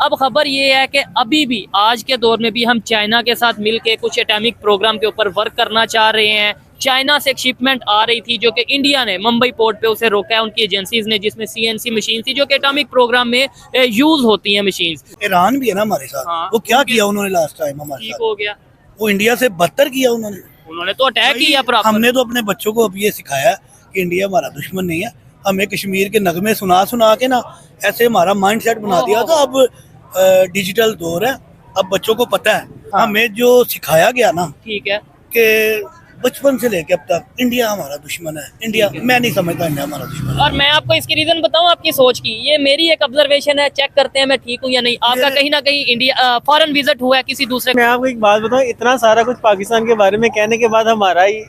अब खबर ये है कि अभी भी आज के दौर में भी हम चाइना के साथ मिलके कुछ एटॉमिक प्रोग्राम के ऊपर वर्क करना चाह रहे हैं। चाइना से एक शिपमेंट आ रही थी जो कि इंडिया ने मुंबई पोर्ट पे उसे रोका है उनकी एजेंसीज ने, जिसमें सीएनसी मशीन थी जो कि एटॉमिक प्रोग्राम में यूज होती हैं मशीन्स। ईरान भी है ना हमारे साथ। हाँ, वो क्या किया उन्होंने लास्ट टाइम हमारे ठीक साथ? हो गया। वो इंडिया से बदतर किया उन्होंने तो अटैक किया प्रॉपर। हमने तो अपने बच्चों को अब ये सिखाया कि इंडिया हमारा दुश्मन नहीं है। हमें कश्मीर के नगमे सुना सुना के ना ऐसे हमारा माइंड सेट बना दिया था। अब डिजिटल दौर है, अब बच्चों को पता है। हाँ। हमें जो सिखाया गया ना ठीक है कि बचपन से लेके अब तक इंडिया हमारा दुश्मन है। इंडिया, मैं नहीं समझता इंडिया हमारा दुश्मन है। और मैं आपको इसकी रीजन बताऊं आपकी सोच की, ये मेरी एक ऑब्जर्वेशन है, चेक करते हैं मैं ठीक हूँ या नहीं। आपका कहीं ना कहीं इंडिया फॉरेन विजिट हुआ है किसी दूसरे। मैं आपको एक बात बताऊं, इतना सारा कुछ पाकिस्तान के बारे में कहने के बाद हमारा ही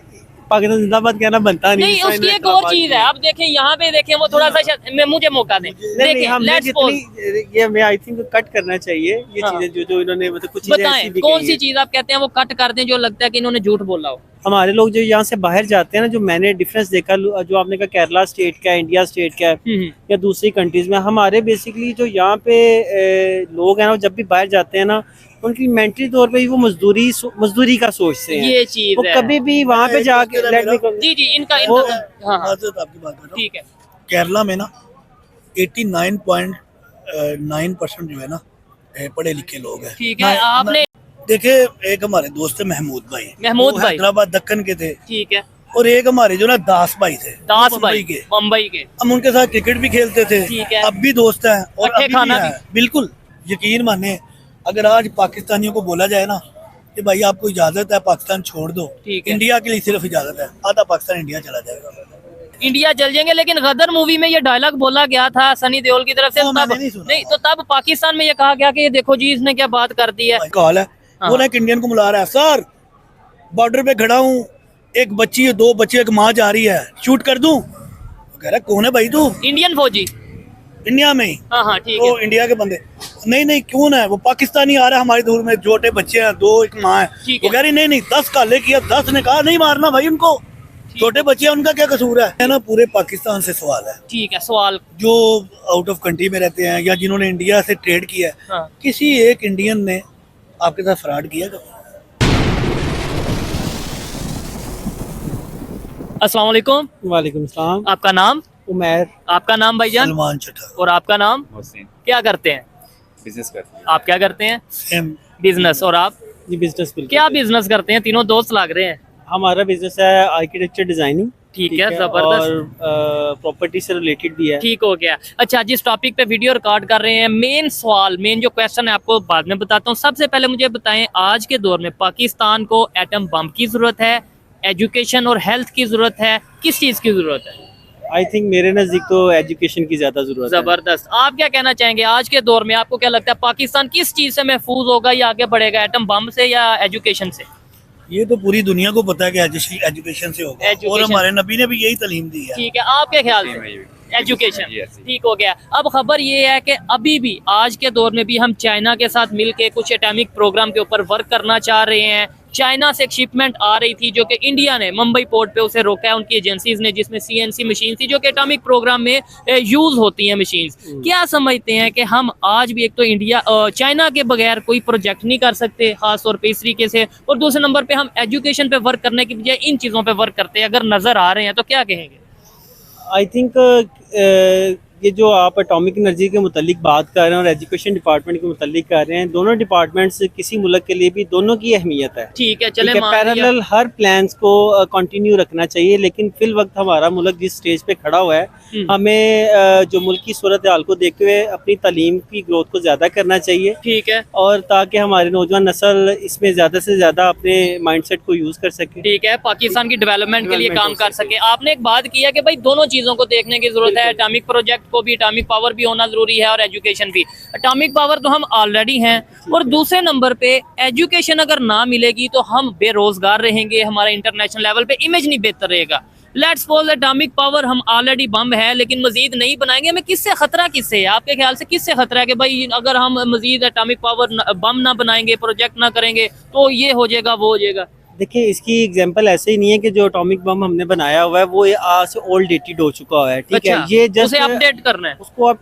पाकिस्तान जिंदाबाद कहना बनता नहीं, उसकी एक और चीज है। आप देखें यहाँ पे देखें, वो थोड़ा सा मुझे मौका दें। देखें, लेट्स सपोज ये मैं आई थिंक कट करना चाहिए ये हाँ। चीजें जो इन्होंने मतलब कुछ चीजें बताएं ऐसी भी कौन कही सी हैं। चीज आप कहते हैं वो कट कर दें जो लगता है कि इन्होंने झूठ बोला हो। हमारे लोग जो यहाँ से बाहर जाते हैं ना, जो मैंने डिफरेंस देखा, जो आपने कहा केरला स्टेट का है, इंडिया स्टेट का है या दूसरी कंट्रीज में, हमारे बेसिकली जो यहाँ पे लोग हैं ना, जब भी बाहर जाते हैं ना, उनकी मेंटली तौर पे ही वो मजदूरी का सोचते हैं। ये चीज वो है। कभी भी वहाँ पे जाके जी जी, इनका वो- हाँ हाँ, माजरत आपकी बात कर रहा हूं। ठीक है। केरला में ना 89.9% जो है ना पढ़े लिखे लोग हैं। ठीक है, आपने देखे, एक हमारे दोस्त थे महमूद भाई। महमूद वो भाई। हैदराबाद दक्कन के थे। ठीक है, और एक हमारे जो ना दास भाई थे, दास मुंबई भाई के। मुंबई के। हम उनके साथ क्रिकेट भी खेलते थे। ठीक है। अब भी दोस्त हैं और इकट्ठे अभी खाना भी हैं। बिल्कुल यकीन माने, अगर आज पाकिस्तानियों को बोला जाए ना कि भाई आपको इजाजत है पाकिस्तान छोड़ दो, ठीक है। इंडिया के लिए सिर्फ इजाजत है, आधा पाकिस्तान इंडिया चला जाएगा। इंडिया जल जाएंगे। लेकिन गदर मूवी में ये डायलॉग बोला गया था सनी देओल की तरफ से, वो तब मैंने नहीं सुना। नहीं तो तब पाकिस्तान में ये कहा गया कि ये देखो जी इसने क्या बात कर दी है। कॉल है, हाँ। वो ना एक इंडियन को बुला रहा है, सर बॉर्डर पे खड़ा हूँ, एक बच्ची है, दो बच्चे, एक माँ जा रही है, शूट कर दूं? वो कह रहा है कौन है भाई तू? इंडियन फौजी। इंडिया में ही। हाँ हाँ, ठीक वो है। इंडिया के बंदे, नहीं नहीं क्यों है, वो पाकिस्तानी आ रहा है हमारी दूर में, छोटे बच्चे हैं, दो, एक माँ है। ठीक वो है। कह रही नहीं नहीं 10 काले किया, 10 ने कहा नहीं मारना भाई उनको, छोटे बच्चे हैं, उनका क्या कसूर है ना। पूरे पाकिस्तान से सवाल है, ठीक है, सवाल। जो आउट ऑफ कंट्री में रहते हैं या जिन्होंने इंडिया से ट्रेड किया है, हाँ। किसी एक इंडियन ने आपके साथ फ्रॉड किया कभी? अस्सलाम वालेकुम। वालेकुम सलाम। आपका नाम? उमैर। आपका नाम भाईजान? सलमान चट्टा। और आपका नाम? हुसैन। क्या करते हैं? बिजनेस करते हैं। आप क्या करते हैं? सेम। बिजनेस। और आप जी बिजनेस बिल्कुल। क्या बिजनेस करते हैं? तीनों दोस्त लग रहे हैं। हमारा बिजनेस है आर्किटेक्चर डिजाइनिंग। ठीक है, जबरदस्त। और प्रॉपर्टी से रिलेटेड भी है। ठीक हो गया। अच्छा, जिस टॉपिक पे वीडियो रिकॉर्ड कर रहे हैं, मेन सवाल, मेन जो क्वेश्चन है आपको बाद में बताता हूँ। सबसे पहले मुझे बताएं, आज के दौर में पाकिस्तान को एटम बम की जरूरत है, एजुकेशन और हेल्थ की जरूरत है, किस चीज की जरूरत है? आई थिंक मेरे नजदीक तो एजुकेशन की ज्यादा जरूरत है। जबरदस्त। आप क्या कहना चाहेंगे, आज के दौर में आपको क्या लगता है पाकिस्तान किस चीज से महफूज होगा या आगे बढ़ेगा, एटम बम से या एजुकेशन से? ये तो पूरी दुनिया को पता है कि एजुकेशन से होगा, और Education। हमारे नबी ने भी यही तालीम दी है। ठीक है, आपके ख्याल से एजुकेशन? Yes। ठीक हो गया। अब खबर ये है कि अभी भी आज के दौर में भी हम चाइना के साथ मिलके कुछ एटॉमिक प्रोग्राम के ऊपर वर्क करना चाह रहे हैं। चाइना से एक शिपमेंट आ रही थी जो कि इंडिया ने मुंबई पोर्ट पे उसे रोका है उनकी एजेंसीज ने, जिसमें सीएनसी मशीन थी जो कि एटॉमिक प्रोग्राम में यूज होती हैं मशीन्स। क्या समझते हैं कि हम आज भी, एक तो इंडिया चाइना के बगैर कोई प्रोजेक्ट नहीं कर सकते खास तौर पे इस तरीके से, और दूसरे नंबर पे हम एजुकेशन पे वर्क करने की बजाय इन चीज़ों पे वर्क करते हैं, अगर नजर आ रहे हैं तो क्या कहेंगे? आई थिंक ये जो आप एटॉमिक एनर्जी के मुतालिक बात कर रहे हैं और एजुकेशन डिपार्टमेंट के मुतालिक कर रहे हैं, दोनों डिपार्टमेंट्स किसी मुल्क के लिए भी दोनों की अहमियत है। ठीक है, चले पैरेलल हर प्लान्स को कंटिन्यू रखना चाहिए, लेकिन फिल वक्त हमारा मुल्क जिस स्टेज पे खड़ा हुआ है, हमें जो मुल्क की सूरत हाल को देखते हुए अपनी तालीम की ग्रोथ को ज़्यादा करना चाहिए। ठीक है, और ताकि हमारी नौजवान नस्ल इसमें ज़्यादा से ज़्यादा अपने माइंडसेट को यूज़ कर सके। ठीक है, पाकिस्तान की डेवलपमेंट के लिए काम Development हो कर सके। आपने एक बात की है कि भाई दोनों चीज़ों को देखने की जरूरत है, एटॉमिक प्रोजेक्ट को भी, एटॉमिक पावर भी होना जरूरी है और एजुकेशन भी। एटॉमिक पावर तो हम ऑलरेडी हैं, और दूसरे नंबर पे एजुकेशन अगर ना मिलेगी तो हम बेरोजगार रहेंगे, हमारा इंटरनेशनल लेवल पे इमेज नहीं बेहतर रहेगा। लेट्स सपोज एटॉमिक पावर हम ऑलरेडी बम है लेकिन मजीद नहीं बनाएंगे, हमें किससे खतरा, किससे है आपके ख्याल से, किससे खतरा है कि भाई अगर हम मजीद एटॉमिक पावर बम ना बनाएंगे, प्रोजेक्ट ना करेंगे तो ये हो जाएगा, वो हो जाएगा? देखिए इसकी एग्जांपल ऐसे ही नहीं है कि जो एटॉमिक बम हमने बनाया हुआ है वो ये आज से ओल्ड डेटेड हो चुका हुआ है, ठीक है। अच्छा, ये उसे जस्ट अपडेट करना है।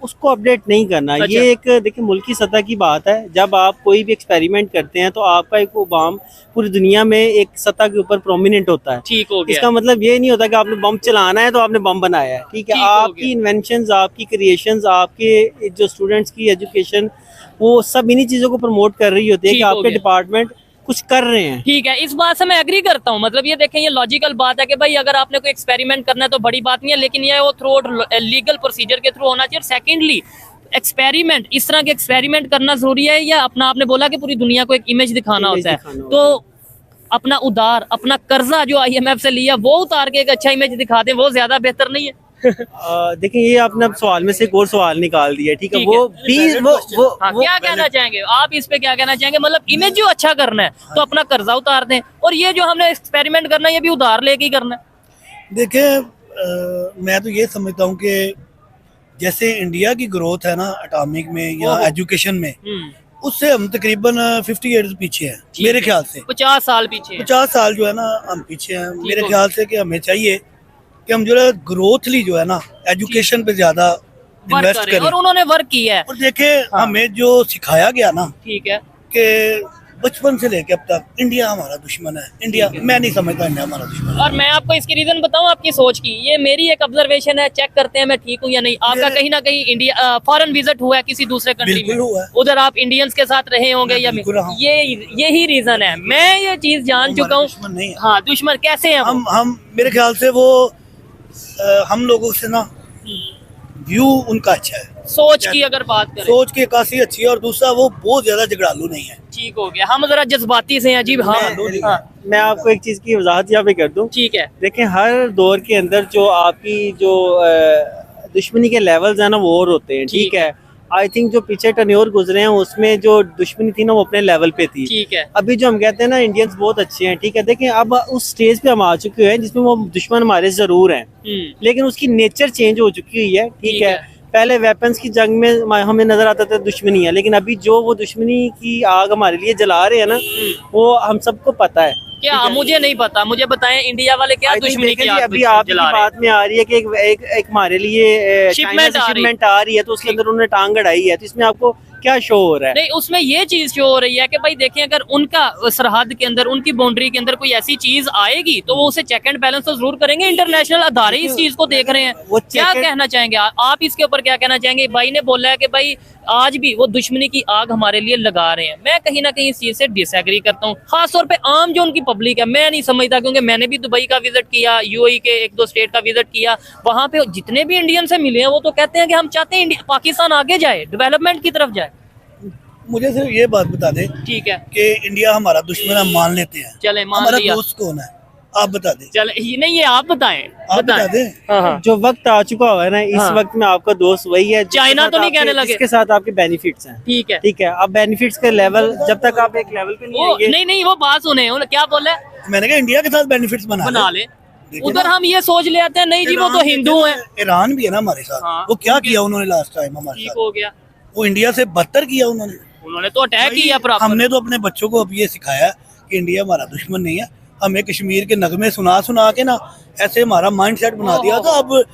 उसको अपडेट नहीं करना। अच्छा। ये एक देखिए मुल्की सतह की बात है। जब आप कोई भी एक्सपेरिमेंट करते हैं तो आपका एक वो बम पूरी दुनिया में एक सतह के ऊपर प्रोमिनेंट होता है। ठीक हो गया। इसका मतलब ये नहीं होता कि आपने बम चलाना है तो आपने बम बनाया है, ठीक है। ठीक हो आपकी गया। इन्वेंशंस, आपकी क्रिएशंस, आपके जो स्टूडेंट्स की एजुकेशन, वो सब इन्हीं चीज़ों को प्रमोट कर रही होती है कि ठीक हो आपके गया। डिपार्टमेंट कुछ कर रहे हैं। ठीक है, इस बात से मैं एग्री करता हूँ। मतलब ये देखें, ये लॉजिकल बात है कि भाई अगर आपने कोई एक्सपेरिमेंट करना है तो बड़ी बात नहीं है, लेकिन ये वो थ्रू लीगल प्रोसीजर के थ्रू होना चाहिए। सेकेंडली, एक्सपेरिमेंट, इस तरह के एक्सपेरिमेंट करना जरूरी है या अपना, आपने बोला कि पूरी दुनिया को एक इमेज दिखाना इमेज होता है, दिखाना होता तो अपना उधार, अपना कर्जा जो IMF से लिया वो उतार के एक अच्छा इमेज दिखा दें, वो ज्यादा बेहतर नहीं है? देखिए ये आपने अब सवाल में से एक और सवाल निकाल दिया, ठीक है। ठीक वो है। भी हाँ, क्या कहना चाहेंगे आप इस पे, क्या कहना चाहेंगे? मतलब इमेज जो अच्छा करना है तो अपना कर्जा उतार दें, और ये जो हमने एक्सपेरिमेंट करना है ये भी उधार लेके ही करना है। देखिए मैं तो ये समझता हूँ कि जैसे इंडिया की ग्रोथ है ना एटॉमिक में या ओहो। एजुकेशन में, उससे हम तकरीबन 50 ईयर्स पीछे हैं ठीक मेरे है। ख्याल से। 50 साल पीछे है। 50 साल जो है ना हम पीछे हैं मेरे हो ख्याल से। कि हमें चाहिए कि हम जो है ग्रोथली जो है ना एजुकेशन पे ज्यादा वर्क इन्वेस्ट करें, करें। और उन्होंने वर्क किया है। और देखे हाँ। हमें जो सिखाया गया ना ठीक है। कि बचपन से लेके अब तक इंडिया हमारा दुश्मन है, इंडिया, मैं नहीं समझता इंडिया हमारा दुश्मन है। और मैं आपको इसकी रीजन बताऊं आपकी सोच की, ये मेरी एक ऑब्जर्वेशन है, चेक करते हैं मैं ठीक हूँ या नहीं। आपका मेरे- कहीं ना कहीं इंडिया फॉरेन विजिट हुआ है किसी दूसरे कंट्री बिल्कुल में, हुआ है। उधर आप इंडियंस के साथ रहे होंगे मैं या बिल्कुल रहा हूं। यही रीजन है। मैं ये चीज जान हमारा चुका हूँ। दुश्मन नहीं है। हाँ, दुश्मन कैसे है वो? हम मेरे ख्याल से वो हम लोगों से ना व्यू उनका अच्छा है, सोच की अगर बात करें, सोच की काफी अच्छी है। और दूसरा वो बहुत ज्यादा झगड़ालू नहीं है। ठीक हो गया। हम जरा जज्बाती से हैं अजीब। हाँ हाँ, मैं आपको एक चीज़ की वजाहत यहाँ पे कर दूं। ठीक है। देखें हर दौर के अंदर जो आपकी जो दुश्मनी के लेवल्स हैं ना वो और होते हैं, ठीक है। आई थिंक जो पीछे टर्न्योर गुजरे हैं उसमें जो दुश्मनी थी ना वो अपने लेवल पे थी। ठीक है। अभी जो हम कहते हैं ना इंडियंस बहुत अच्छे हैं, ठीक है। देखें अब उस स्टेज पे हम आ चुके हैं जिसमें वो दुश्मन हमारे जरूर हैं, लेकिन उसकी नेचर चेंज हो चुकी हुई है, ठीक है। पहले वेपन्स की जंग में हमें नजर आता था दुश्मनी है, लेकिन अभी जो वो दुश्मनी की आग हमारे लिए जला रहे हैं ना वो हम सबको पता है। क्या? मुझे नहीं पता, मुझे बताएं इंडिया वाले क्या I think दुश्मनी देखें की जी, आग अभी आपकी जला रहे हैं? बात में आ रही है कि एक हमारे लिए Shipment आ रही है। शिपमेंट आ रही है तो उसके अंदर उन्होंने टांग अड़ाई है, तो इसमें आपको क्या शो हो रहा है? नहीं, उसमें ये चीज शो हो रही है कि भाई देखें, अगर उनका सरहद के अंदर, उनकी बाउंड्री के अंदर कोई ऐसी चीज आएगी तो वो उसे चेक एंड बैलेंस तो जरूर करेंगे। इंटरनेशनल अदारे इस चीज को देख रहे हैं। वो क्या check and- कहना चाहेंगे आप इसके ऊपर? क्या कहना चाहेंगे? भाई ने बोला है कि भाई आज भी वो दुश्मनी की आग हमारे लिए लगा रहे हैं। मैं कहीं ना कहीं इस चीज से डिसएग्री करता हूँ। खासतौर पे आम जो उनकी पब्लिक है, मैं नहीं समझता, क्योंकि मैंने भी दुबई का विजिट किया, UAE के 1-2 स्टेट का विजिट किया। वहां पे जितने भी इंडियन से मिले हैं वो तो कहते हैं कि हम चाहते हैं पाकिस्तान आगे जाए, डेवलपमेंट की तरफ जाए। मुझे सिर्फ ये बात बता दें ठीक है, कि इंडिया हमारा दुश्मन हम मान लेते हैं, चले मान हमारा लिया। दोस्त कौन है आप बता दें। चले, ये नहीं, ये आप बताएं। आप बता दें। हाँ हाँ। जो वक्त आ चुका हुआ है ना इस हाँ। वक्त में आपका दोस्त वही है जिसके चाइना साथ तो नहीं आपके- कहने लगे? जिसके साथ आपके बेनिफिट्स हैं, ठीक है। ठीक है। अब बेनिफिट्स के लेवल जब तक आप एक लेवल पे नहीं वो आएंगे, नहीं, वो बात सुने, उन्होंने क्या बोला? मैंने कहा इंडिया के साथ बेनिफिट्स बना ले। देखिए उधर ना, हम ये सोच ले आते हैं, नहीं जी वो तो ईरान हिंदू देखिए हैं। ना, ईरान भी है ना हमारे साथ। हाँ, वो क्या उनके- किया उन्होंने लास्ट टाइम हमारे ठीक साथ? हो गया। वो इंडिया से बदतर किया उन्होंने। उन्होंने तो अटैक भाई, किया प्रॉपर। हमने तो अपने बच्चों को अब ये सिखाया कि इंडिया हमारा दुश्मन नहीं है। हमें कश्मीर के नगमे सुना सुना के ना ऐसे हमारा माइंड सेट बना दिया। तो अब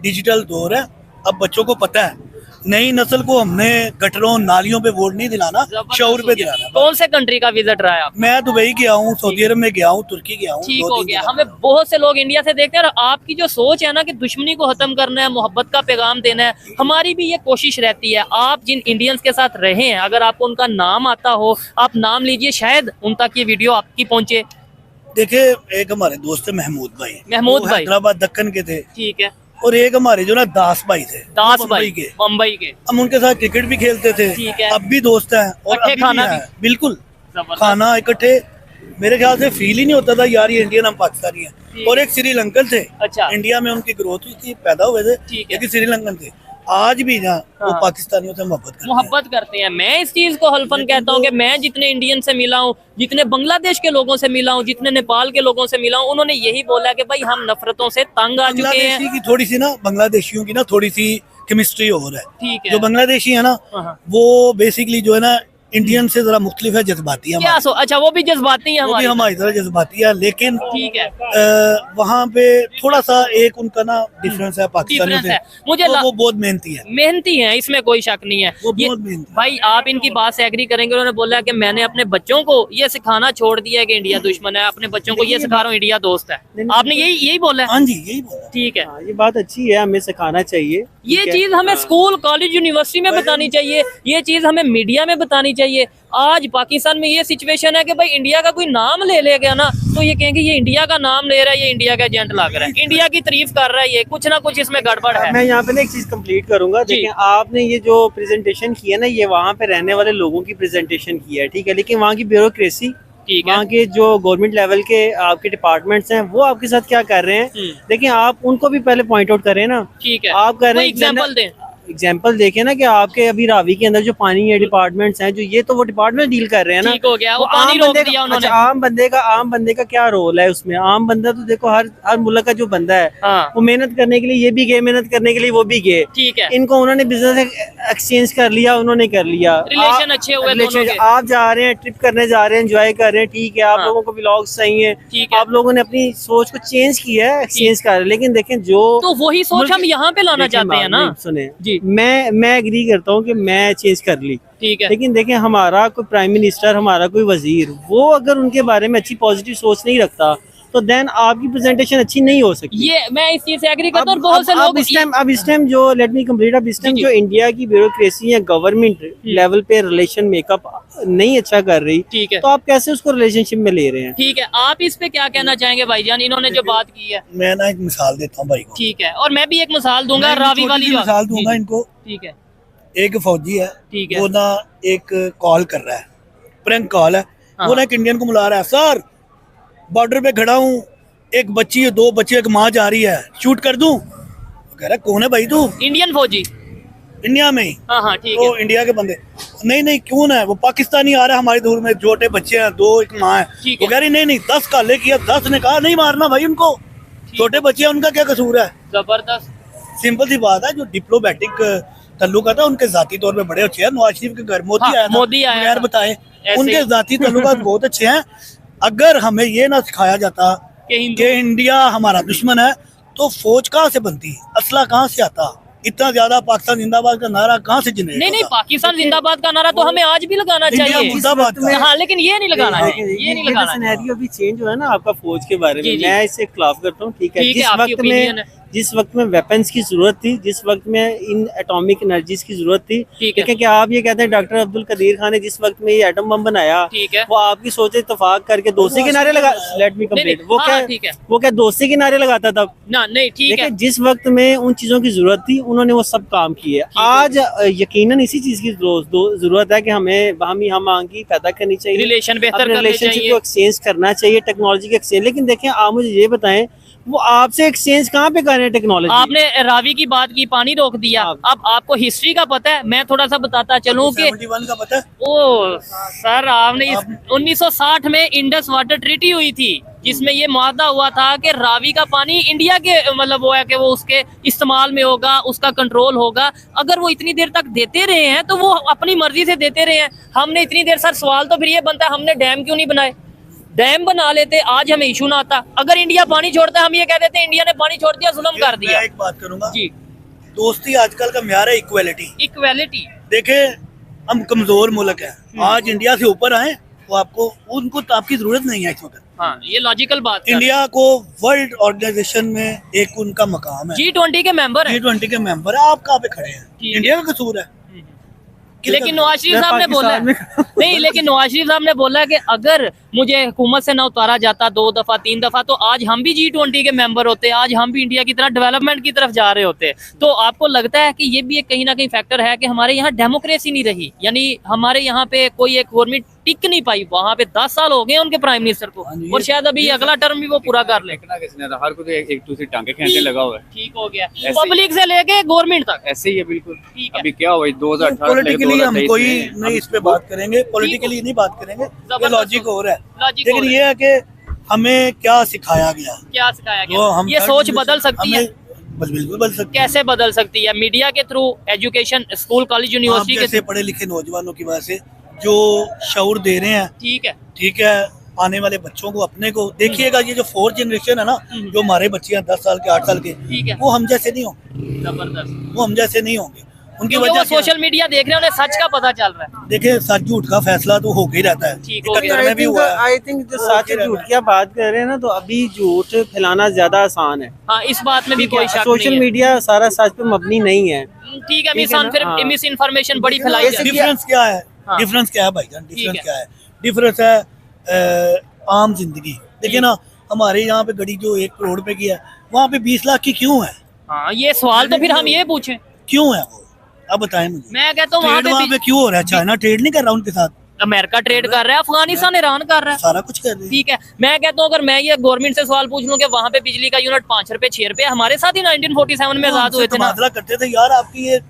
डिजिटल दौर है, अब बच्चों को पता है। नई नस्ल को हमने गटरों नालियों पे वोट नहीं दिलाना, जबरदस्त शौर हो पे गया। दिलाना। कौन से कंट्री का विजिट रहा है आप? मैं दुबई गया हूँ, सऊदी अरब में गया हूँ, तुर्की गया हूँ। ठीक 2-3 हो गया। जगह। हमें बहुत से लोग इंडिया से देखते हैं, और आपकी जो सोच है ना कि दुश्मनी को खत्म करना है, मोहब्बत का पैगाम देना है, हमारी भी ये कोशिश रहती है। आप जिन इंडियंस के साथ रहे हैं, अगर आपको उनका नाम आता हो, आप नाम लीजिए, शायद उन तक ये वीडियो आपकी पहुंचे। देखिए एक हमारे दोस्त है महमूद भाई, महमूद वो भाई। हैदराबाद दक्कन के थे। ठीक है। और एक हमारे जो ना दास भाई थे, दास वो भाई मुंबई के। मुंबई के। हम उनके साथ क्रिकेट भी खेलते थे। ठीक है। अब भी दोस्त हैं और इकट्ठे अभी भी खाना हैं। भी? बिल्कुल जबरदस्त। खाना इकट्ठे। मेरे ख्याल से फील ही नहीं होता था यार ये इंडियन हम पाकिस्तानी हैं। ठीक। और एक श्रीलंकन थे, अच्छा। इंडिया में उनकी ग्रोथ हुई थी, पैदा हुए थे, ठीक है। लेकिन श्रीलंकन थे। आज भी ना वो हाँ। पाकिस्तानियों से मोहब्बत करते हैं। मोहब्बत करते हैं। मैं इस चीज को हल्फन कहता हूँ कि मैं जितने इंडियन से मिला हूँ, जितने बांग्लादेश के लोगों से मिला हूँ, जितने नेपाल के लोगों से मिला हूँ, उन्होंने यही बोला कि भाई हम नफरतों से तंग आ चुके बांग्लादेशी हैं। की थोड़ी सी ना, बांग्लादेशियों की ना थोड़ी सी केमिस्ट्री और है। ठीक है। जो बांग्लादेशी है ना, हाँ। वो बेसिकली जो है ना इंडियन से जरा मुख्तलिफ है, जज्बाती है क्या हमारी। अच्छा वो भी जज्बाती है वो भी हमारी हमारी तरह जज्बाती है, लेकिन ठीक है वहाँ पे थोड़ा सा एक उनका ना डिफरेंस है पाकिस्तानियों डिफरेंस से। है मुझे तो वो बहुत मेहनती है, मेहनती है, इसमें कोई शक नहीं है। वो ये बहुत मेहनती है। भाई आप इनकी बात से एग्री करेंगे, उन्होंने बोला कि मैंने अपने बच्चों को ये सिखाना छोड़ दिया है कि इंडिया दुश्मन है, अपने बच्चों को ये सिखा रहा हूँ इंडिया दोस्त है। आपने यही बोला है? हाँ जी, यही बोला। ठीक है, हाँ, ये बात अच्छी है, हमें सिखाना चाहिए। ये ठीक है? चीज हमें स्कूल कॉलेज यूनिवर्सिटी में बतानी चाहिए, ये चीज हमें मीडिया में बतानी चाहिए। आज पाकिस्तान में ये सिचुएशन है कि भाई इंडिया का कोई नाम ले गया ना तो ये कहेंगे ये इंडिया का नाम ले रहा है, ये इंडिया का एजेंट लग रहा है, इंडिया की तारीफ कर रहा है, ये कुछ ना कुछ इसमें गड़बड़ है। मैं यहाँ पे ना एक चीज कंप्लीट करूंगा। जी। देखें, आपने ये जो प्रेजेंटेशन की है ना, ये वहाँ पे रहने वाले लोगों की प्रेजेंटेशन की है, ठीक है, लेकिन वहाँ की ब्यूरोक्रेसी, ठीक है, वहाँ के जो गवर्नमेंट लेवल के आपके डिपार्टमेंट्स हैं वो आपके साथ क्या कर रहे हैं, देखिए आप उनको भी पहले पॉइंट आउट करें ना। ठीक है, आप कर रहे हैं एग्जाम्पल दें। एग्जाम्पल देखें ना कि आपके अभी रावी के अंदर जो पानी है डिपार्टमेंट्स हैं, जो ये तो वो डिपार्टमेंट डील कर रहे हैं ना। ठीक हो गया, वो तो पानी आम रोक बंदे दिया का, उन्होंने। अच्छा, आम बंदे का क्या रोल है उसमें? आम बंदा तो देखो हर मुल्क का जो बंदा है हाँ वो मेहनत करने के लिए ये भी गए, मेहनत करने के लिए वो भी गए। ठीक है, इनको उन्होंने बिजनेस एक्सचेंज कर लिया, उन्होंने कर लिया, रिलेशन अच्छे हुए दोनों के। आप जा रहे हैं, ट्रिप करने जा रहे हैं, एंजॉय कर रहे हैं, ठीक है, आप हाँ। लोगों को व्लॉग्स चाहिए, ठीक है, आप लोगों ने अपनी सोच को चेंज किया है, एक्सचेंज कर रहे हैं, लेकिन देखें जो तो वही सोच हम यहाँ पे लाना देखिए, चाहते हैं ना। सुने जी, मैं एग्री करता हूँ कि मैं चेंज कर ली, ठीक है, लेकिन देखें हमारा कोई प्राइम मिनिस्टर, हमारा कोई वजीर, वो अगर उनके बारे में अच्छी पॉजिटिव सोच नहीं रखता तो देन आपकी प्रेजेंटेशन अच्छी नहीं हो सकती। ये मैं इस चीज से एग्री करता हूँ और बहुत से लोग अब इस टाइम जो लेट मी कंप्लीट, अब इस टाइम जी, जो इंडिया की ब्यूरोक्रेसी या गवर्नमेंट लेवल पे रिलेशन मेकअप नहीं अच्छा कर रही, ठीक है, तो आप कैसे उसको रिलेशनशिप में ले रहे हैं? ठीक है, आप इस पे क्या कहना चाहेंगे भाईजान, इन्होंने जो बात की है? मैं ना एक मिसाल देता हूँ भाई को। ठीक है, और मैं भी एक मिसाल दूंगा, मैं एक रावी छोटी वाली सी जो मिसाल दूंगा इनको। ठीक है, एक फौजी है, ठीक है, वो ना एक कॉल कर रहा है, प्रैंक कॉल है। हाँ। वो ना एक इंडियन को बुला रहा है, सर बॉर्डर पे खड़ा हूँ, एक बच्ची है, 2 बच्चे, एक माँ जा रही है, शूट कर दूं? वो कह रहा है कौन है भाई तू? इंडियन फौजी, इंडिया में ही। हाँ हाँ ठीक है, तो इंडिया के बंदे, नहीं क्यों ना है, वो पाकिस्तानी आ रहा है हमारी दूर में, छोटे बच्चे हैं, 2, एक माँ है। ठीक वो है, कह रही नहीं 10 काले किया, 10 ने कहा नहीं मारना भाई उनको, छोटे बच्चे हैं, उनका क्या कसूर है? जबरदस्त, सिंपल सी बात है, जो डिप्लोमेटिक तल्लुकात है उनके जाती तौर पे बड़े अच्छे हैं। नवाज शरीफ के घर मोदी हाँ, आया था, मोदी आया यार था। बताए, ऐसे उनके ही। जाती तल्लुकात बहुत अच्छे हैं। अगर हमें ये ना सिखाया जाता कि हिंदू कि इंडिया हमारा दुश्मन है, तो फौज कहाँ से बनती, असला कहाँ से आता, इतना ज्यादा पाकिस्तान जिंदाबाद का नारा कहाँ से जनरेट नहीं होता? पाकिस्तान जिंदाबाद का नारा तो हमें आज भी लगाना इंडिया चाहिए। मुर्दाबाद का। हाँ लेकिन ये नहीं लगाना है, ये नहीं लगाना है। सिनेरियो अभी चेंज हुआ है ना आपका फौज के बारे जी, में, जी। मैं इससे खिलाफ करता हूँ, ठीक है। ठीक है, आपकी opinion है। जिस वक्त में वेपन्स की जरूरत थी, जिस वक्त में इन एटॉमिक एनर्जीज की जरूरत थी, ठीक है। लेकिन क्या आप ये कहते हैं डॉक्टर अब्दुल कदीर खान ने जिस वक्त में ये एटम बम बनाया, ठीक है, वो आपकी सोच इत्तेफाक करके दोस्ती के नारे लगा, लेट मी कंप्लीट, नहीं, वो हाँ, क्या ठीक है। वो क्या दोस्ती के नारे लगाता था? ना नहीं ठीक है, देखिए जिस वक्त में उन चीजों की जरूरत थी उन्होंने वो सब काम किए। है। आज यकीनन इसी चीज की जरूरत है कि हमें हम आंगी पैदा करनी चाहिए, रिलेशन बेहतर अपने करने रिलेशनशिप चाहिए। को एक्सचेंज करना चाहिए, टेक्नोलॉजी के एक्सचेंज। लेकिन देखें आप मुझे ये बताएं, वो आपसे एक्सचेंज कहाँ पे कर रहे हैं टेक्नोलॉजी? आपने रावी की बात की, पानी रोक दिया। हाँ। अब आपको हिस्ट्री का पता है, मैं थोड़ा सा बताता चलूं कि 71 का पता है? ओ सर आपने 1960 में इंडस वाटर ट्रीटी हुई थी, जिसमें ये मुआहदा हुआ था कि रावी का पानी इंडिया के मतलब वो है कि वो उसके इस्तेमाल में होगा, उसका कंट्रोल होगा। अगर वो इतनी देर तक देते रहे हैं तो वो अपनी मर्जी से देते रहे हैं। हमने इतनी देर, सर सवाल तो फिर ये बनता है हमने डैम क्यों नहीं बनाए? डैम बना लेते, आज हमें इशू ना आता। अगर इंडिया पानी छोड़ता है हम ये कह देते इंडिया ने पानी छोड़ दिया, जुल्म कर दिया। मैं एक बात करूंगा जी, दोस्ती आजकल का म्यार है इक्वालिटी। इक्वालिटी। देखे हम कमजोर मुल्क है, आज इंडिया से ऊपर आए तो आपको उनको तो आपकी जरूरत नहीं है इस वक्त। हाँ ये लॉजिकल बात है। इंडिया को वर्ल्ड ऑर्गेनाइजेशन में एक उनका मकाम है, G20 के मेंबर है। G20 के मेंबर है, आप कहाँ पे खड़े हैं? ठीक है। इंडिया का कसूर है। लेकिन नवाज शरीफ साहब ने बोला है नहीं, लेकिन नवाज शरीफ साहब ने बोला है कि अगर मुझे हुकूमत से ना उतारा जाता 2 दफा 3 दफा तो आज हम भी G20 के मेंबर होते, आज हम भी इंडिया की तरफ डेवलपमेंट की तरफ जा रहे होते। तो आपको लगता है कि ये भी एक कहीं ना कहीं फैक्टर है कि हमारे यहाँ डेमोक्रेसी नहीं रही, यानी हमारे यहाँ पे कोई एक गवर्नमेंट टिक नहीं पाई। वहाँ पे 10 साल हो गए उनके प्राइम मिनिस्टर को, जी, और शायद अभी अगला टर्म भी वो पूरा कर ले। देखना किसने था, हर को तो एक दूसरे टांगे खींचने लगा हुआ है। ठीक हो गया, ऐसे ही। पब्लिक से लेके गवर्नमेंट तक। ऐसे ही है बिल्कुल। ठीक है। अभी क्या हुआ 2018 पॉलिटिकली हम कोई नहीं इस पे बात करेंगे, पॉलिटिकली नहीं बात करेंगे, ये लॉजिक हो रहा है। लॉजिक लेकिन ये है कि हमें क्या सिखाया गया, क्या सिखाया वो गया, हम ये सोच बदल सकती है। बस बिल्कुल बदल सकती है। कैसे बदल सकती है? मीडिया के थ्रू, एजुकेशन, स्कूल कॉलेज आप यूनिवर्सिटी के जैसे पढ़े लिखे नौजवानों की वजह से जो शऊर दे रहे हैं, ठीक है, आने वाले बच्चों को, अपने को देखिएगा, ये जो 4th जनरेशन है ना, जो हमारे बच्चे हैं 10 साल के 8 साल के, वो हम जैसे नहीं होंगे, जबरदस्त। वो हम जैसे नहीं होंगे। उनकी क्योंकि वजह वो सोशल मीडिया देख रहे हैं, उन्हें सच का पता चल रहा है। देखिए, सच झूठ का फैसला तो होके ही रहता है, ठीक हो गया। 71 में भी हुआ है। आई थिंक जो सच झूठ की आप बात कर रहे हैं ना, तो अभी झूठ फैलाना ज्यादा आसान है। हाँ, इस बात में भी कोई शक नहीं सोशल है। मीडिया सारा सच पे मबनी नहीं है। ठीक है, हाँ। मिस इन्फॉर्मेशन बड़ी फैलाई जाती है। डिफरेंस क्या है? हाँ। डिफरेंस क्या है भाईजान? ठीक डिफरेंस है। क्या है? डिफरेंस है आम जिंदगी। देखिए ना, हमारे यहाँ पे गड़ी जो 1 करोड़ रुपए की है, वहाँ पे 20 लाख की क्यों है? हाँ, ये सवाल तो फिर हम ये पूछें, क्यों है वो? अब बताएं मुझे। मैं कहता हूँ वहाँ ट्रेड वहाँ पे पे क्यों हो रहा है? चाइना ट्रेड नहीं कर रहा उनके साथ, अमेरिका ट्रेड कर रहा है, अफगानिस्तान ईरान कर रहा है। सारा कुछ कर रहे हैं। ठीक है, मैं कहता हूँ अगर मैं ये गवर्नमेंट से सवाल पूछ लूँ कि वहाँ पे बिजली का यूनिट 5 रुपए 6 रुपए, हमारे साथ ही 1947 में आजाद हुए थे ना। तबादला करते थे यार, आपकी ये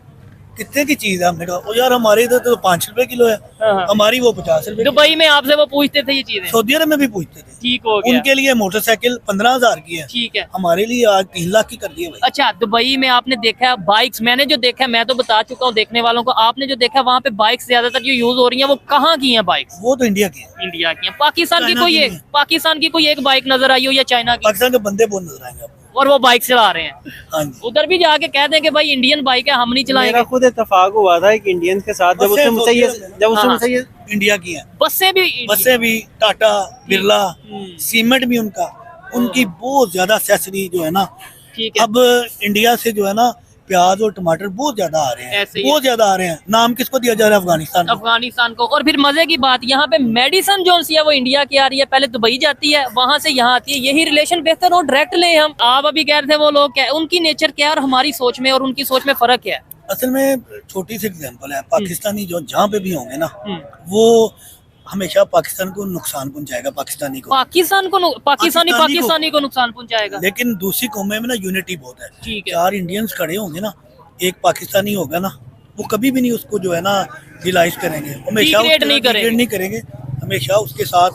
कितने की चीज है? हमने कहा ओ यार, हमारे इधर तो 5 रुपए किलो है, हाँ। हमारी वो 50 रुपए। दुबई में आपसे वो पूछते थे ये चीजें। सऊदी अरब में भी पूछते थे। ठीक हो गया। उनके लिए मोटरसाइकिल 15,000 की है, ठीक है। हमारे लिए आज 3 लाख की कर दी है भाई। अच्छा, दुबई में आपने देखा बाइक्स, मैंने जो देखा है, मैं तो बता चुका हूँ देखने वालों को, आपने जो देखा वहाँ पे बाइक्स ज्यादातर जो यूज हो रही हैं वो कहाँ की हैं बाइक्स? वो तो इंडिया की है। इंडिया की हैं। पाकिस्तान की चाइना कोई की एक नहीं। पाकिस्तान की कोई एक बाइक नजर आई हो या चाइना की? पाकिस्तान के बंदे बहुत नजर आएंगे आपको। और वो बाइक चला रहे हैं। हाँ जी। उधर भी जाके कह दें कि भाई इंडियन बाइक है, हम नहीं मेरा चलाएंगे। खुद इत्तेफाक हुआ था एक इंडियन के साथ, जब उसने मुझसे ये इंडिया की है। बसें भी बसें भी टाटा बिरला, हम्म। सीमेंट भी उनका, उनकी बहुत ज्यादा एक्सेसरी जो है ना, ठीक है। अब इंडिया से जो है ना प्याज और टमाटर बहुत ज्यादा आ रहे हैं, ऐसे ही है। बहुत ज्यादा आ रहे हैं। नाम किसको दिया जा रहा है? अफगानिस्तान को। अफगानिस्तान को। और फिर मजे की बात, यहाँ पे मेडिसिन जो सी है वो इंडिया की आ रही है, पहले दुबई जाती है, वहां से यहाँ आती है। यही रिलेशन बेहतर हो, डायरेक्ट ले हम। आप अभी कह रहे थे वो लोग क्या, उनकी नेचर क्या है और हमारी सोच में और उनकी सोच में फर्क क्या है? असल में छोटी सी एग्जांपल है, पाकिस्तानी जो जहाँ पे भी होंगे ना, हम्म। वो हमेशा पाकिस्तान को नुकसान पहुंचाएगा, पाकिस्तानी को। पाकिस्तानी को नुकसान पहुंचाएगा। लेकिन दूसरी कौमें में ना यूनिटी बहुत है। ठीक है। 4 इंडियंस खड़े होंगे ना, एक पाकिस्तानी होगा ना, वो कभी भी नहीं उसको जो है ना रियलाइज करेंगे, हमेशा Degrade नहीं करेंगे। हमेशा उसके साथ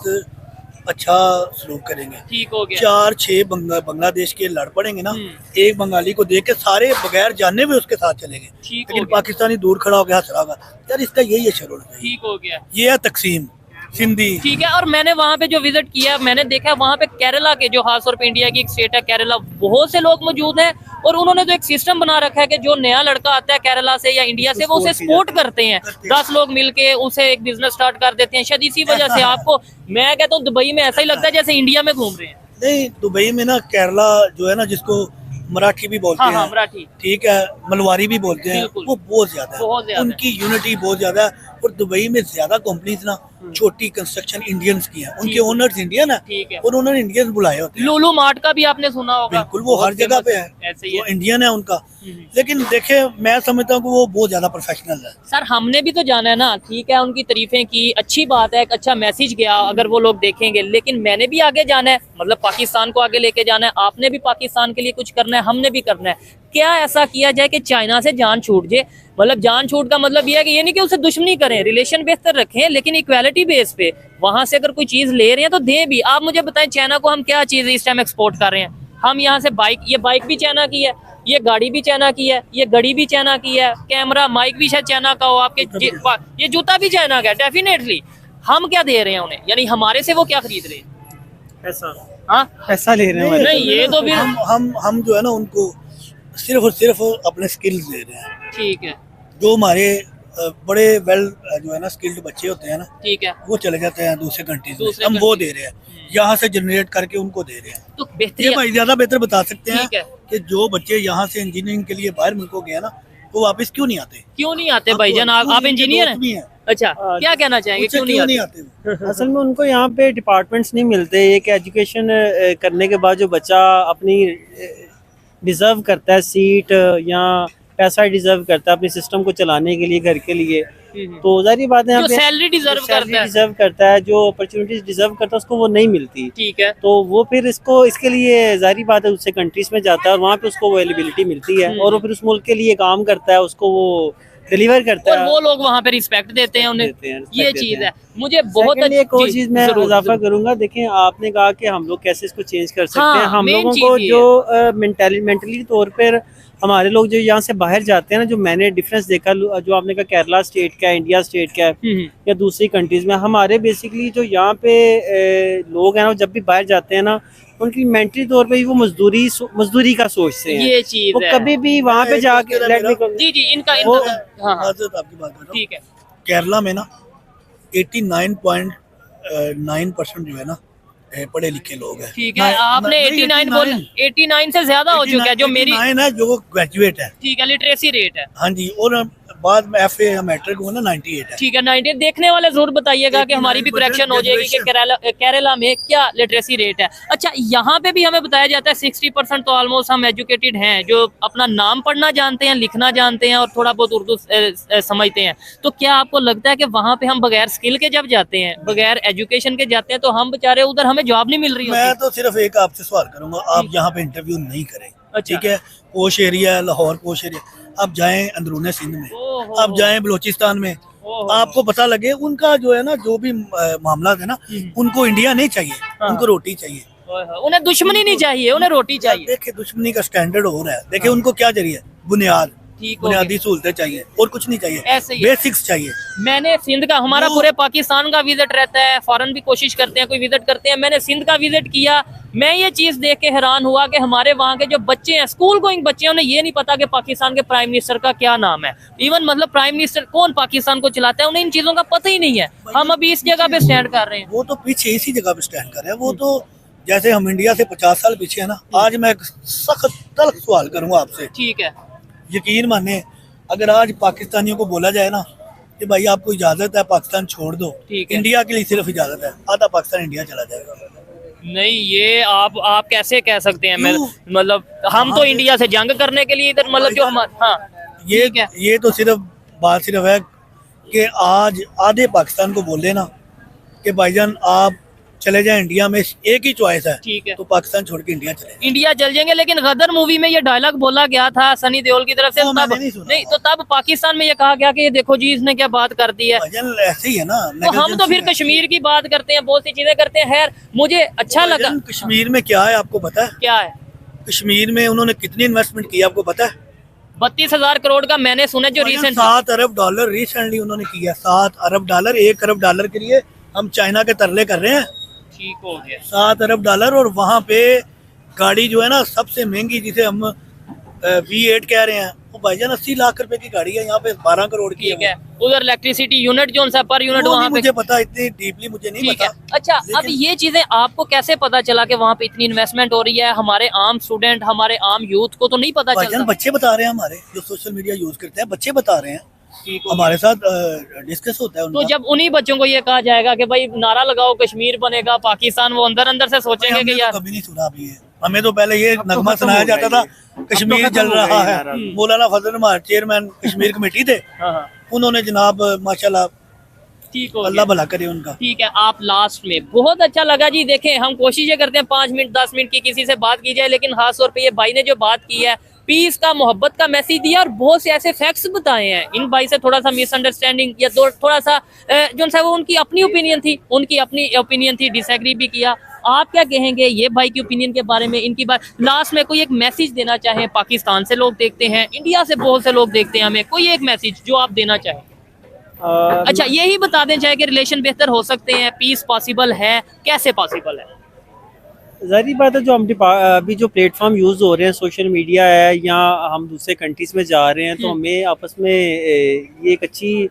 अच्छा सलूक करेंगे। ठीक हो गया। 4-6 बांग्लादेश के लड़ पड़ेंगे ना, एक बंगाली को देख के सारे बगैर जाने भी उसके साथ चलेंगे। ठीक हो लेकिन गया। पाकिस्तानी दूर खड़ा होकर हंस रहा होगा, यार इसका यही है शरोड़, ठीक हो गया। ये है तकसीम सिंधी। ठीक है। और मैंने वहाँ पे जो विजिट किया, मैंने देखा वहाँ पे केरला के, जो खासतौर पे इंडिया की एक स्टेट है केरला, बहुत से लोग मौजूद हैं और उन्होंने तो एक सिस्टम बना रखा है कि जो नया लड़का आता है केरला से या इंडिया से, वो उसे सपोर्ट करते हैं। 10 लोग मिलके उसे एक बिजनेस स्टार्ट कर देते हैं। शायद इसी वजह से आपको, मैं कहता हूँ दुबई में ऐसा ही लगता है जैसे इंडिया में घूम रहे हैं। नहीं, दुबई में ना केरला जो है ना, जिसको मराठी भी बोलते हाँ, हैं, मराठी। ठीक है, मलवारी भी बोलते हैं, बिल्कुल। वो बहुत ज्यादा बहुत है, ज्यादा उनकी यूनिटी बहुत ज्यादा है। और दुबई में ज्यादा कंपनीज ना छोटी कंस्ट्रक्शन इंडियंस की हैं, उनके ओनर्स इंडियन है ठीक है। और उन्होंने इंडियंस बुलाए होते हैं। लुलु मार्ट का भी आपने सुना होगा। बिल्कुल, वो हर जगह पे है, ऐसे ही वो है। इंडियन है उनका। लेकिन देखे, मैं समझता हूँ कि वो बहुत ज्यादा प्रोफेशनल है। सर, हमने भी तो जाना है ना। ठीक है, उनकी तारीफें की, अच्छी बात है, एक अच्छा मैसेज गया अगर वो लोग देखेंगे। लेकिन मैंने भी आगे जाना है, मतलब पाकिस्तान को आगे लेके जाना है। आपने भी पाकिस्तान के लिए कुछ करना है, हमने भी करना है। क्या ऐसा किया जाए कि चाइना से जान छूट जाए? मतलब जान छूट का मतलब ये है कि ये नहीं कि उसे दुश्मनी करें, रिलेशन बेहतर रखें, लेकिन इक्वालिटी बेस पे वहां से अगर कोई चीज ले रहे हैं तो दें भी। आप मुझे बताएं, चाइना को हम क्या चीज इस टाइम एक्सपोर्ट कर रहे हैं? हम यहाँ से बाइक, ये बाइक भी चाइना की है, ये गाड़ी भी चाइना की है, ये घड़ी भी चाइना की है, कैमरा माइक भी शायद चाइना का हो, आपके ये जूता भी चाइना का है। डेफिनेटली हम क्या दे रहे हैं उन्हें? यानी हमारे से वो क्या खरीद रहे हैं? पैसा, हाँ, पैसा ले रहे हैं। नहीं, ये तो फिर हम जो है ना उनको सिर्फ और सिर्फ अपने स्किल्स दे रहे हैं। ठीक है। जो हमारे बड़े वेल जो है ना स्किल्ड बच्चे होते हैं ना, ठीक है। वो चले जाते हैं दूसरे कंट्रीज में, दूसरे हम वो countries। दे रहे हैं, यहाँ से जनरेट करके उनको दे रहे हैं। तो ये बेहतरीन। भाई ज्यादा बेहतर बता सकते हैं ठीक है। कि जो बच्चे यहाँ से इंजीनियरिंग के लिए बाहर मुल्कों गए ना, वो वापस क्यों नहीं आते? क्यों नहीं आते भाईजान? आप इंजीनियर हैं? भी हैं, अच्छा, क्या कहना चाहेंगे, मुझसे क्यों नहीं आते? आते? असल में उनको यहाँ पे डिपार्टमेंट्स नहीं मिलते। एक एजुकेशन करने के बाद जो बच्चा अपनी डिज़र्व करता है सीट या पैसा डिज़र्व करता है अपने सिस्टम को चलाने के लिए, घर के लिए, तो जाहिर बात है यहाँ जो पे सैलरी डिजर्व करता है। डिजर्व करता है, जो अपॉर्चुनिटीज डिजर्व करता है, उसको वो नहीं मिलती। ठीक है। तो वो फिर इसके लिए जाहिर बात है दूसरे कंट्रीज में जाता है और वहाँ पे उसको वो अवेलेबिलिटी मिलती है और वो फिर उस मुल्क के लिए काम करता है, उसको वो डिलीवर करता और है। वो लोग वहाँ पे रिस्पेक्ट देते हैं उन्हें। देते हैं, respect ये देते चीज हैं। है। मुझे बहुत Secondly, एक और जी, चीज मैं जरूर, इजाफा जरूर। करूंगा। देखें, आपने कहा कि हम लोग कैसे इसको चेंज कर सकते हाँ, हैं। हम main लोगों चीज को ये जो मेंटली तौर पर हमारे लोग जो यहाँ से बाहर जाते हैं ना, जो मैंने डिफरेंस देखा, जो आपने कहा केरला स्टेट का है, इंडिया स्टेट का है या दूसरी कंट्रीज में, हमारे बेसिकली जो यहाँ पे लोग हैं ना, जब भी बाहर जाते हैं ना, उनकी मेंटली तौर पे ही वो मजदूरी का सोचते हैं। ये चीज वो है। कभी भी वहाँ पे जाके जी जी, इनका वो हाँ हाँ, माजरत आपकी बात कर रहा हूँ। ठीक है। केरला में ना 89.9% जो है ना पढ़े लिखे लोग हैं। ठीक है, आपने 89 बोल 89 से ज्यादा हो चुका है जो मेरी 89 है जो ग्रेजुएट है। ठीक है, लिटरेसी रेट है। हाँ जी, और बाद में FA या मैट्रिक हो ना 98 है। ठीक है, 90 देखने वाले जरूर बताइएगा कि हमारी भी 89% करेक्शन हो जाएगी कि केरला में क्या लिटरेसी रेट है। अच्छा, यहाँ पे भी हमें बताया जाता है 60% तो ऑलमोस्ट हम एजुकेटेड हैं, जो अपना नाम पढ़ना जानते हैं, लिखना जानते हैं और थोड़ा बहुत उर्दू समझते हैं। तो क्या आपको लगता है कि वहाँ पे हम बगैर स्किल के जब जाते हैं, बगैर एजुकेशन के जाते हैं, तो हम बेचारे उधर हमें जॉब नहीं मिल रही मैं होती? तो सिर्फ एक आपसे सवाल करूंगा, आप यहाँ पे इंटरव्यू नहीं करें। अच्छा। ठीक है, पोश एरिया है, लाहौर पोश एरिया, आप जाएं अंदरूने सिंध में, ओहो। आप जाएं बलोचिस्तान में, ओहो। आपको पता लगे उनका जो है ना, जो भी मामला है ना, उनको इंडिया नहीं चाहिए, उनको रोटी चाहिए। उन्हें दुश्मनी नहीं चाहिए, उन्हें रोटी चाहिए। देखिए दुश्मनी का स्टैंडर्ड हो रहा है। देखिए उनको क्या चाहिए, बुनियाद, ठीक हो बुनियादी सहूलतें चाहिए और कुछ नहीं चाहिए, ऐसे ही। बेसिक्स चाहिए। मैंने सिंध का, हमारा पूरे पाकिस्तान का विजिट रहता है, फॉरेन भी कोशिश करते हैं, कोई विजिट करते हैं। मैंने सिंध का विजिट किया, मैं ये चीज देख के हैरान हुआ कि हमारे वहाँ के जो बच्चे हैं, स्कूल गोइंग बच्चे हैं, उन्हें ये नहीं पता कि पाकिस्तान के प्राइम मिनिस्टर का क्या नाम है। इवन मतलब प्राइम मिनिस्टर कौन पाकिस्तान को चलाता है, उन्हें इन चीजों का पता ही नहीं है। हम अभी इस जगह पे स्टैंड कर रहे हैं। वो तो पीछे इसी जगह पे स्टैंड कर रहे हैं। वो तो जैसे हम इंडिया से 50 साल पीछे है ना। आज मैं एक सख्त तल्ख सवाल करूंगा आपसे, ठीक है। यकीन माने, अगर आज पाकिस्तानियों को बोला जाए ना कि भाई आपको इजाजत है पाकिस्तान छोड़ दो, ठीक है। इंडिया के लिए सिर्फ इजाजत है, आधा पाकिस्तान इंडिया चला जाएगा। नहीं, ये आप कैसे कह सकते हैं? मैं क्यों? मतलब हम तो इंडिया से जंग करने के लिए इधर, मतलब जो हमारा, हाँ ये ठीक है। ये तो सिर्फ बात सिर्फ है कि आज आधे पाकिस्तान को बोले ना कि भाईजान आप चले जाएं इंडिया में, एक ही चॉइस है, ठीक है। तो पाकिस्तान छोड़ के इंडिया चले। इंडिया चल जाएंगे, लेकिन गदर मूवी में ये डायलॉग बोला गया था सनी देओल की तरफ से, वो तब मैंने नहीं सुना। नहीं तो तब पाकिस्तान में ये कहा गया कि ये देखो जी इसने क्या बात कर दी है। भाईजान ऐसे ही है ना, तो हम तो फिर कश्मीर की बात करते हैं, बहुत सी चीजें करते हैं। खैर, मुझे अच्छा लगा। भाईजान, कश्मीर में क्या है आपको पता है? क्या है? कश्मीर में उन्होंने कितनी इन्वेस्टमेंट की आपको पता है? 32,000 करोड़ का मैंने सुना जो रिसेंट। $7 अरब रिसेंटली उन्होंने किया। $7 अरब, $1 अरब के लिए हम चाइना के तरले कर रहे हैं। ठीक हो गया। $7 अरब, और वहाँ पे गाड़ी जो है ना सबसे महंगी, जिसे हम V8 कह रहे हैं, वो भाईजान 80 लाख रुपए की गाड़ी है, यहाँ पे 12 करोड़ की ठीक है। उधर इलेक्ट्रिसिटी यूनिट जो सा पर यूनिट वो वहाँ नहीं पे। मुझे पता, इतनी डीपली मुझे नहीं ठीक है। पता। अच्छा, अब ये चीजें आपको कैसे पता चला कि वहाँ पे इतनी इन्वेस्टमेंट हो रही है? हमारे आम स्टूडेंट, हमारे आम यूथ को तो नहीं पता भाईजान चलता। बच्चे बता रहे हैं, हमारे जो सोशल मीडिया यूज करते हैं बच्चे बता रहे हैं, ठीक हो हमारे साथ डिस्कस होता है तो उनका। जब उन्हीं बच्चों को ये कहा जाएगा कि भाई नारा लगाओ कश्मीर बनेगा पाकिस्तान, वो अंदर अंदर से सोचेंगे हमने कि तो यार कभी नहीं सुना अभी ये। हमें तो पहले ये नगमा खत्म सुनाया हो गया जाता था, ये। कश्मीर अब तो जल खत्म हो रहा गया है। यार। मौलाना फजल रहमान चेयरमैन कश्मीर कमेटी थे, हाँ हाँ, उन्होंने जनाब माशाल्लाह ठीक हो अल्लाह गया। भला करे उनका। ठीक है, आप लास्ट में बहुत अच्छा लगा जी। देखें, हम कोशिश ये करते हैं 5 मिनट 10 मिनट की किसी से बात की जाए, लेकिन खास तौर पे ये भाई ने जो बात की है, पीस का, मोहब्बत का मैसेज दिया और बहुत से ऐसे फैक्ट्स बताए हैं। इन भाई से थोड़ा सा मिसअंडरस्टैंडिंग या थोड़ा सा जो सा वो उनकी अपनी ओपिनियन थी, डिसएग्री भी किया। आप क्या कहेंगे ये भाई की ओपिनियन के बारे में, इनकी बात? लास्ट में कोई एक मैसेज देना चाहें? पाकिस्तान से लोग देखते हैं, इंडिया से बहुत से लोग देखते हैं, हमें कोई एक मैसेज जो आप देना चाहें। अच्छा, यही बता दें चाहे कि रिलेशन बेहतर हो सकते हैं, पीस पॉसिबल है, कैसे पॉसिबल है? ज़ाहिर बात है, जो हम अभी जो प्लेटफॉर्म यूज़ हो रहे हैं, सोशल मीडिया है या हम दूसरे कंट्रीज़ में जा रहे हैं, तो हमें आपस में ये एक अच्छी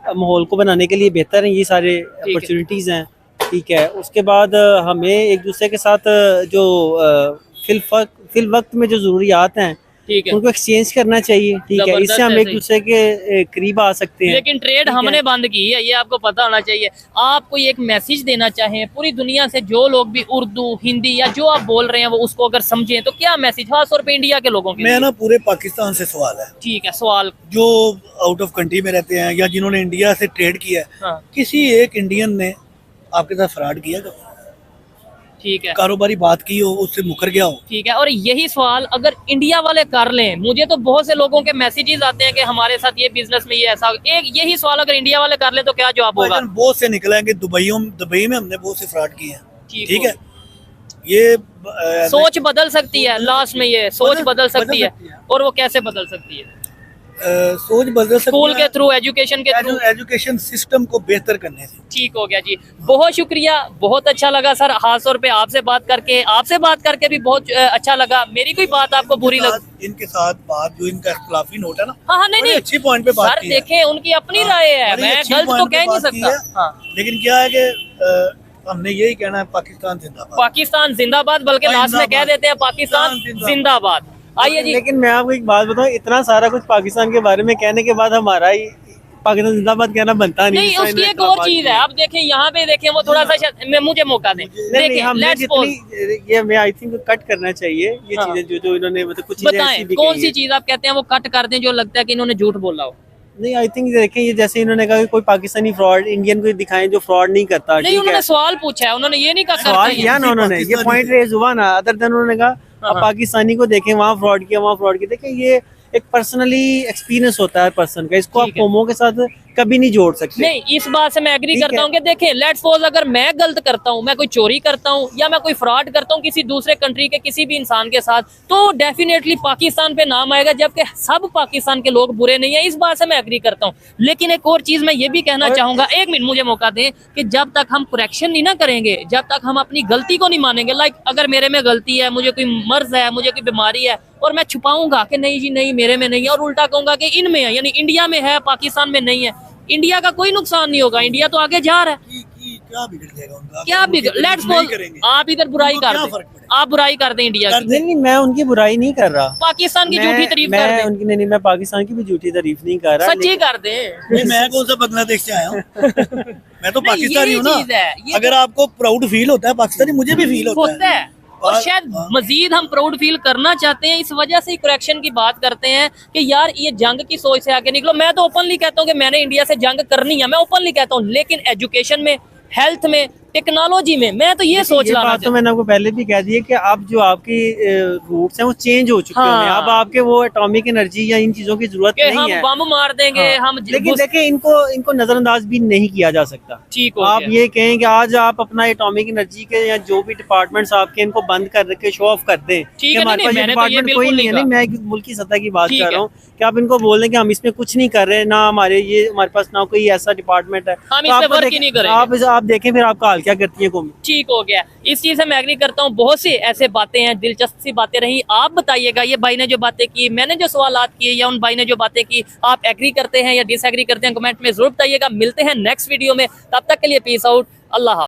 माहौल को बनाने के लिए बेहतर हैं ये सारे अपॉर्चुनिटीज़ हैं। ठीक है, उसके बाद हमें एक दूसरे के साथ जो फिल वक्त में जो ज़रूरियात हैं ठीक है, उनको एक्सचेंज करना चाहिए। ठीक है, जबरदस्त इससे हम है, एक सही। दूसरे के करीब आ सकते हैं। लेकिन ट्रेड हमने बंद की है, ये आपको पता होना चाहिए। आप कोई एक मैसेज देना चाहें पूरी दुनिया से, जो लोग भी उर्दू, हिंदी या जो आप बोल रहे हैं वो उसको अगर समझें, तो क्या मैसेज खास तौर पे इंडिया के लोगों के मैं लिए? ना पूरे पाकिस्तान से सवाल है, ठीक है, सवाल। जो आउट ऑफ कंट्री में रहते हैं या जिन्होंने इंडिया से ट्रेड किया है, हाँ, किसी एक इंडियन ने आपके साथ फ्रॉड किया कभी? ठीक है, कारोबारी बात की हो, उससे मुकर गया हो? ठीक है। और यही सवाल अगर इंडिया वाले कर लें, मुझे तो बहुत से लोगों के मैसेजेस आते हैं कि हमारे साथ ये बिजनेस में ये ऐसा, एक यही सवाल अगर इंडिया वाले कर लें तो क्या जवाब होगा? भाईजान बहुत से निकलेंगे, दुबई में हमने बहुत से फ्रॉड किए हैं। ठीक है, ये सोच बदल सकती है, लास्ट में ये सोच बदल सकती है। और वो कैसे बदल सकती है? सोच बदल सकती स्कूल है के थ्रू, एजुकेशन के थ्रू। एजुकेशन सिस्टम को बेहतर करने से। ठीक हो गया जी, बहुत शुक्रिया, बहुत अच्छा लगा सर। खास तौर पे आपसे बात करके भी बहुत अच्छा लगा। मेरी कोई बात आपको बुरी लग इनके साथ बात जो इनका इख्तिलाफी नोट है ना, हाँ नहीं बड़ी नहीं, अच्छी पॉइंट पे बात सर की है। देखें उनकी अपनी हाँ, राय है, बड़ी मैं अच्छी गलत तो point पे कह नहीं बात की सकता। है। हाँ, लेकिन क्या है कि हमने यही कहना है पाकिस्तान जिंदाबाद। पाकिस्तान जिंदाबाद, बल्कि लास्ट में कह देते हैं पाकिस्तान जिंदाबाद। आइए जी, लेकिन मैं आपको एक बात बताऊं, इतना सारा कुछ पाकिस्तान के बारे में कहने के बाद हमारा ही पाकिस्तान जिंदाबाद कहना बनता नहीं। नहीं उसकी एक और चीज है, आप देखें यहाँ पे देखें, वो थोड़ा सा मुझे मौका दें। देखिए हमने लेट्स पोज, जितनी ये मैं आई थिंक कट करना चाहिए ये हाँ। चीजें जो इन्होंने मतलब कुछ चीजें बताएं ऐसी भी कौन कही सी हैं। चीज आप कहते हैं वो कट कर दें जो लगता है कि इन्होंने झूठ बोला हो? नहीं आई थिंक देखें, ये जैसे इन्होंने कहा कि कोई पाकिस्तानी फ्रॉड इंडियन को दिखाएं जो फ्रॉड नहीं करता। नहीं ठीक उन्होंने है, सवाल पूछा है, उन्होंने ये नहीं कहा सवाल करता किया ये। ना उन्होंने, ये पाकिस्तानी पॉइंट रेज हुआ ना। अदर देन उन्होंने कहा हाँ। अब पाकिस्तानी को देखें वहाँ फ्रॉड किया वहाँ फ्रॉड किया। देखें ये एक पर्सनली एक्सपीरियंस होता है पर्सन का, इसको आप ठीक है। कौमों के साथ कभी नहीं जोड़ सकते। नहीं इस बात से मैं एग्री ठीक करता है। हूँ कि देखें लेट्स सपोज अगर मैं गलत करता हूँ, मैं कोई चोरी करता हूँ या मैं कोई फ्रॉड करता हूँ किसी दूसरे कंट्री के किसी भी इंसान के साथ, तो डेफिनेटली पाकिस्तान पे नाम आएगा, जबकि सब पाकिस्तान के लोग बुरे नहीं है। इस बात से मैं एग्री करता हूँ। लेकिन एक और चीज मैं ये भी कहना चाहूंगा, एक मिनट मुझे मौका दें, कि जब तक हम करेक्शन नहीं ना करेंगे, जब तक हम अपनी गलती को नहीं मानेंगे, लाइक अगर मेरे में गलती है, मुझे कोई मर्ज है, मुझे कोई बीमारी है, और मैं छुपाऊंगा कि नहीं जी नहीं मेरे में नहीं है, और उल्टा कहूंगा कि इनमें है, यानी इंडिया में है पाकिस्तान में नहीं है, इंडिया का कोई नुकसान नहीं होगा, इंडिया तो आगे जा रहा है। क्या बिगड़ जाएगा उनका? क्या बिगड़, लेट्स सपोज आप इधर बुराई उनको कर क्या दें, फर्क पड़ेगा? आप बुराई कर दें इंडिया की, नहीं मैं उनकी बुराई नहीं कर रहा, पाकिस्तान की झूठी तारीफ कर मैं दें, उनकी नहीं मैं पाकिस्तान की भी झूठी तारीफ नहीं कर रहा। सच्ची कर दें। नहीं, मैं कौन सा बांग्लादेश से आया हूँ? मैं तो नहीं, पाकिस्तानी यही हूँ ना। चीज है, ये अगर आपको प्राउड फील होता है पाकिस्तानी, मुझे भी फील होता है, और और- शायद हाँ। मजीद हम प्राउड फील करना चाहते हैं, इस वजह से करेक्शन की बात करते हैं कि यार ये जंग की सोच से आगे निकलो। मैं तो ओपनली कहता हूँ कि मैंने इंडिया से जंग करनी है, मैं ओपनली कहता हूँ, लेकिन एजुकेशन में, हेल्थ में, टेक्नोलॉजी में मैं तो ये सोच ये लाना बात तो मैंने आपको पहले भी कह दी है कि अब जो आपकी रूट्स हैं वो चेंज हो चुके हाँ। हैं। अब आपके वो एटॉमिक एनर्जी या इन चीजों की जरूरत कि नहीं हम है। बम मार देंगे, हाँ। हम लेकिन देखें इनको नजरअंदाज भी नहीं किया जा सकता। ठीक हो आप गया। ये कहें कि आज आप अपना एटॉमिक एनर्जी के या जो भी डिपार्टमेंट्स आपके इनको बंद कर के शो ऑफ कर दें कि है, हमारे नहीं, पास ये मैंने तो ये डिपार्टमेंट कोई बिल्कुल नहीं है। नहीं नहीं मैं एक मुल्क की सतह की बात ठीक कर रहा है। हूँ कि आप इनको बोल दें कि हम इसमें कुछ नहीं कर रहे ना, हमारे पास ना कोई ऐसा डिपार्टमेंट है, हम तो इस पे आपको वर्क ही देखें- नहीं करेंगे। आप देखें फिर आपका हाल क्या करती है कौम। ठीक हो गया, इस चीज से मैं एग्री करता हूँ। बहुत सी ऐसे बातें हैं, दिलचस्प सी बातें रही। आप बताइएगा ये भाई ने जो बातें की, मैंने जो सवालात किए, या उन भाई ने जो बातें की, आप एग्री करते हैं या डिसएग्री करते हैं, कमेंट में जरूर बताइएगा। मिलते हैं नेक्स्ट वीडियो में, तब तक के लिए पीस आउट, अल्लाह हाफ़िज़।